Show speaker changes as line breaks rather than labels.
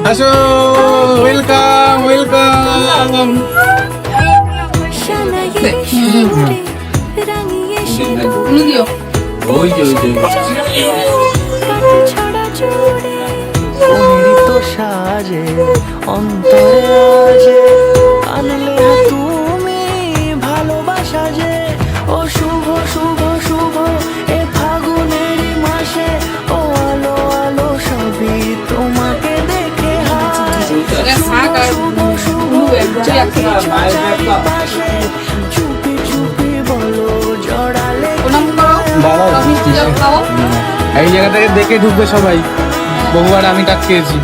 আসো, welcome welcome. ওই যে
তো সাজে অন্তরে আজে আনলে তুমি ভালোবাসা যে ও শুভ শুভ শুভ এ ফাগুনের মাসে ও আলো আলো সবই তোমাকে দেখে হায় শুভ শুভ যাকে চারিপাশে চুপি চুপি বলো জড়ালে
এই জায়গা থেকে দেখে ঢুকবে সবাই। বহুবার আমি ডাক খেয়েছি।